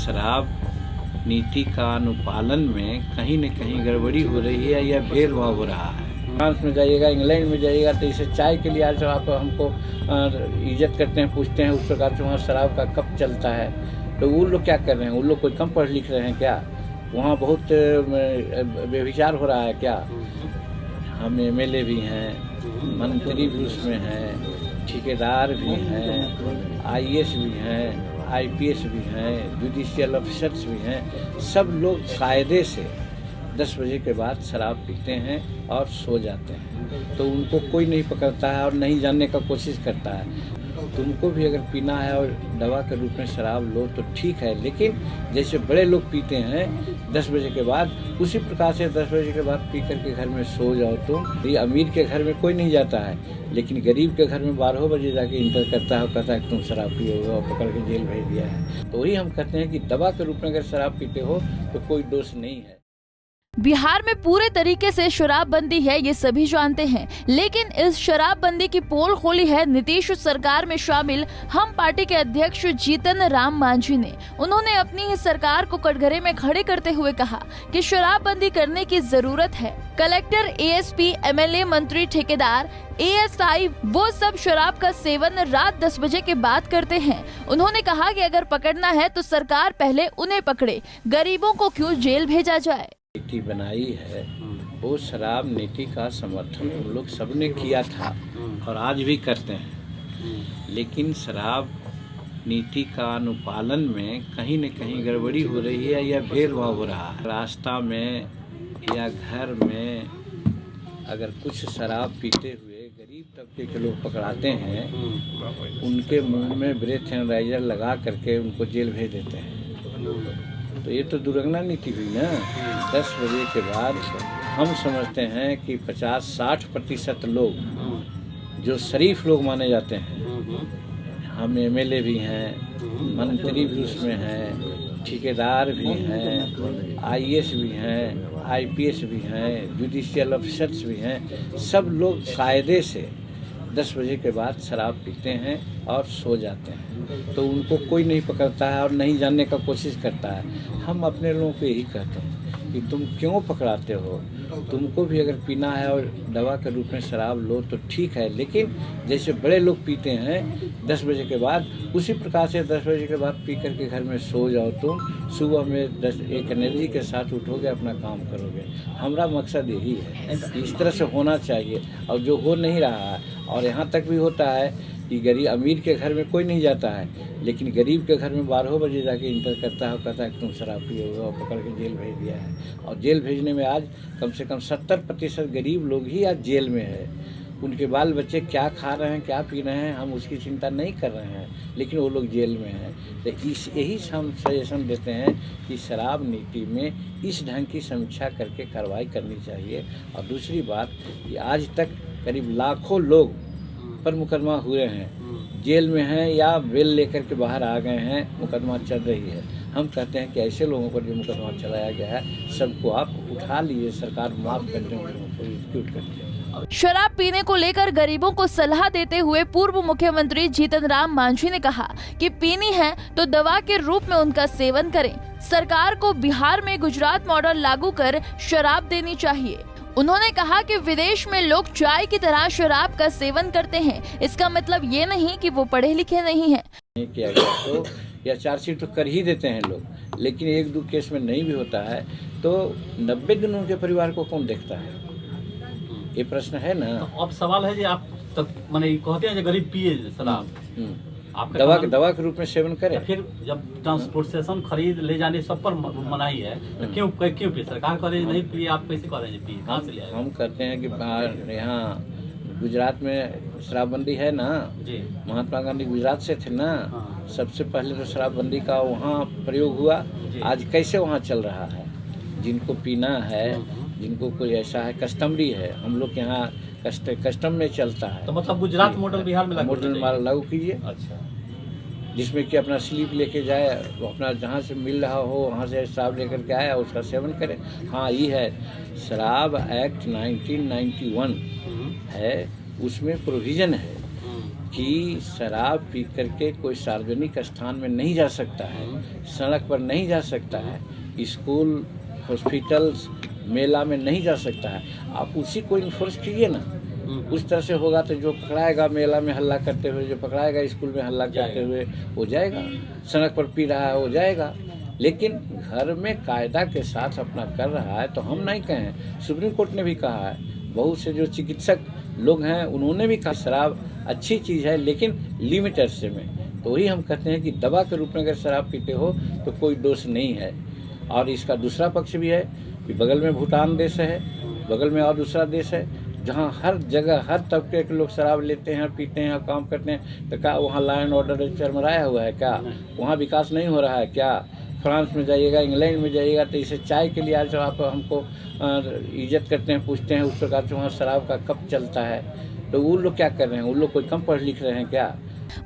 शराब नीति का अनुपालन में कहीं न कहीं गड़बड़ी हो रही है या भेदभाव हो रहा है। फ्रांस में जाइएगा, इंग्लैंड में जाइएगा तो इसे चाय के लिए आज आप हमको इज्जत करते हैं, पूछते हैं, उस प्रकार से वहाँ शराब का कप चलता है। तो वो लोग क्या कर रहे हैं? वो लोग कोई कम पढ़ लिख रहे हैं क्या? वहाँ बहुत व्यभिचार हो रहा है क्या? हम एमएलए भी हैं, मंत्री भी उसमें हैं, ठेकेदार भी हैं, आईएएस भी हैं, आईपीएस भी हैं, जुडिशियल ऑफिसर्स भी हैं। सब लोग कायदे से 10 बजे के बाद शराब पीते हैं और सो जाते हैं। तो उनको कोई नहीं पकड़ता है और नहीं जानने का कोशिश करता है। तुमको भी अगर पीना है और दवा के रूप में शराब लो तो ठीक है, लेकिन जैसे बड़े लोग पीते हैं 10 बजे के बाद, उसी प्रकार से 10 बजे के बाद पी करके घर में सो जाओ तुम। ये अमीर के घर में कोई नहीं जाता है, लेकिन गरीब के घर में 12 बजे जाके इंटर करता है और कहता है कि तुम शराब पिए हो और पकड़ के जेल भेज दिया है। तो वही हम कहते हैं कि दवा के रूप में अगर शराब पीते हो तो कोई दोष नहीं है। बिहार में पूरे तरीके से शराबबंदी है, ये सभी जानते हैं, लेकिन इस शराबबंदी की पोल खोली है नीतीश सरकार में शामिल हम पार्टी के अध्यक्ष जीतन राम मांझी ने। उन्होंने अपनी ही सरकार को कटघरे में खड़े करते हुए कहा कि शराबबंदी करने की जरूरत है। कलेक्टर, एएसपी, एमएलए, मंत्री, ठेकेदार, एएसआई वो सब शराब का सेवन रात 10 बजे के बाद करते हैं। उन्होंने कहा कि अगर पकड़ना है तो सरकार पहले उन्हें पकड़े, गरीबों को क्यों जेल भेजा जाए। नीति बनाई है, वो शराब नीति का समर्थन हम लोग सबने किया था और आज भी करते हैं, लेकिन शराब नीति का अनुपालन में कहीं न कहीं गड़बड़ी हो रही है या भेदभाव हो रहा है। रास्ता में या घर में अगर कुछ शराब पीते हुए गरीब तबके के लोग पकड़ाते हैं, उनके मुंह में ब्रेथ एनालाइजर लगा करके उनको जेल भेज देते हैं। तो ये तो दुर्गना नीति हुई ना। 10 बजे के बाद हम समझते हैं कि 50-60% लोग जो शरीफ लोग माने जाते हैं, हम एमएलए भी हैं, मंत्री भी उसमें हैं, ठेकेदार भी हैं, आईएएस भी हैं, आईपीएस भी हैं, जुडिशियल ऑफिसर्स भी हैं। सब लोग कायदे से 10 बजे के बाद शराब पीते हैं और सो जाते हैं। तो उनको कोई नहीं पकड़ता है और नहीं जानने का कोशिश करता है। हम अपने लोगों को यही कहते हैं कि तुम क्यों पकड़ाते हो? तुमको भी अगर पीना है और दवा के रूप में शराब लो तो ठीक है, लेकिन जैसे बड़े लोग पीते हैं 10 बजे के बाद, उसी प्रकार से 10 बजे के बाद पी करके घर में सो जाओ तुम। सुबह में एक एनर्जी के साथ उठोगे, अपना काम करोगे। हमारा मकसद यही है, इस तरह से होना चाहिए। और जो हो नहीं रहा है, और यहाँ तक भी होता है कि गरीब अमीर के घर में कोई नहीं जाता है, लेकिन गरीब के घर में 12 बजे जाके इंटर करता है और कहता है कि तुम शराब पिए हो और पकड़ के जेल भेज दिया है। और जेल भेजने में आज कम से कम 70% गरीब लोग ही आज जेल में है। उनके बाल बच्चे क्या खा रहे हैं, क्या पी रहे हैं, हम उसकी चिंता नहीं कर रहे हैं, लेकिन वो लोग जेल में हैं। तो यही हम सजेशन देते हैं कि शराब नीति में इस ढंग की समीक्षा करके कार्रवाई करनी चाहिए। और दूसरी बात कि आज तक करीब लाखों लोग पर मुकदमा हुए हैं, जेल में हैं या बेल लेकर के बाहर आ गए हैं, मुकदमा चल रही है। हम कहते हैं कि ऐसे लोगों पर जो मुकदमा चलाया गया है, सबको आप उठा लीजिए, सरकार माफ कर दें, उनको एक्यूट कर दें। शराब पीने को लेकर गरीबों को सलाह देते हुए पूर्व मुख्यमंत्री जीतन राम मांझी ने कहा कि पीनी है तो दवा के रूप में उनका सेवन करें। सरकार को बिहार में गुजरात मॉडल लागू कर शराब देनी चाहिए। उन्होंने कहा कि विदेश में लोग चाय की तरह शराब का सेवन करते हैं, इसका मतलब ये नहीं कि वो पढ़े लिखे नहीं हैं। किया गया तो या चार्जशीट तो कर ही देते हैं लोग, लेकिन 1-2 केस में नहीं भी होता है तो 90 दिन उनके परिवार को कौन देखता है? ये प्रश्न है ना। तो अब सवाल है कि आप तब माने कहते हैं कि गरीब पिए शराब, दवा के रूप में सेवन करें। फिर जब ट्रांसपोर्टेशन खरीद ले जाने सब पर मनाही है, तो क्यों पिए? सरकार कह रही नहीं पिए, आप कैसे कह रहे हैं पिए? कहाँ से ले आए? हम कहते हैं कि यहाँ गुजरात में शराबबंदी है ना जी। महात्मा गांधी गुजरात से थे ना। हाँ। सबसे पहले तो शराबबंदी का वहाँ प्रयोग हुआ। आज कैसे वहाँ चल रहा है? जिनको पीना है, जिनको कोई ऐसा है, कस्टमरी है, हम लोग यहाँ कस्टम में चलता है। तो मतलब गुजरात मॉडल बिहार में लागू कीजिए। अच्छा, जिसमें कि अपना स्लीप लेके जाए, अपना जहाँ से मिल रहा हो वहाँ से शराब लेकर के आया, उसका सेवन करे। हाँ, ये है शराब एक्ट 1991 है, उसमें प्रोविज़न है कि शराब पी करके कोई सार्वजनिक स्थान में नहीं जा सकता है, सड़क पर नहीं जा सकता है, स्कूल, हॉस्पिटल्स, मेला में नहीं जा सकता है। आप उसी को इन्फोर्स कीजिए ना। उस तरह से होगा तो जो पकड़ाएगा मेला में हल्ला करते हुए, जो पकड़ाएगा स्कूल में हल्ला करते हुए, वो जाएगा। सड़क पर पी रहा है वो जाएगा। लेकिन घर में कायदा के साथ अपना कर रहा है तो हम नहीं कहें, सुप्रीम कोर्ट ने भी कहा है, बहुत से जो चिकित्सक लोग हैं उन्होंने भी कहा शराब अच्छी चीज़ है लेकिन लिमिटेड से में। तो वही हम कहते हैं कि दवा के रूप में अगर शराब पीते हो तो कोई दोष नहीं है। और इसका दूसरा पक्ष भी है कि बगल में भूटान देश है, बगल में और दूसरा देश है जहाँ हर जगह हर तबके के लोग शराब लेते हैं, पीते हैं और काम करते हैं। तो क्या वहाँ लॉ एंड ऑर्डर चरमराया हुआ है क्या? वहाँ विकास नहीं हो रहा है क्या? फ्रांस में जाइएगा, इंग्लैंड में जाइएगा तो इसे चाय के लिए आज आप हमको इज्जत करते हैं, पूछते हैं, उस प्रकार से वहाँ शराब का कप चलता है। तो वो लोग क्या कर रहे हैं? वो लोग कोई कम पढ़ लिख रहे हैं क्या?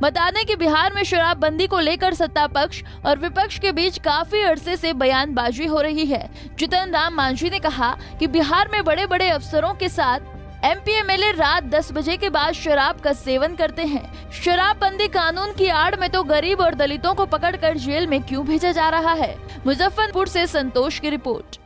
बता दें कि बिहार में शराबबंदी को लेकर सत्ता पक्ष और विपक्ष के बीच काफी अरसे से बयानबाजी हो रही है। जीतन राम मांझी ने कहा कि बिहार में बड़े बड़े अफसरों के साथ MP MLA रात 10 बजे के बाद शराब का सेवन करते हैं। शराबबंदी कानून की आड़ में तो गरीब और दलितों को पकड़कर जेल में क्यों भेजा जा रहा है? मुजफ्फरपुर से संतोष की रिपोर्ट।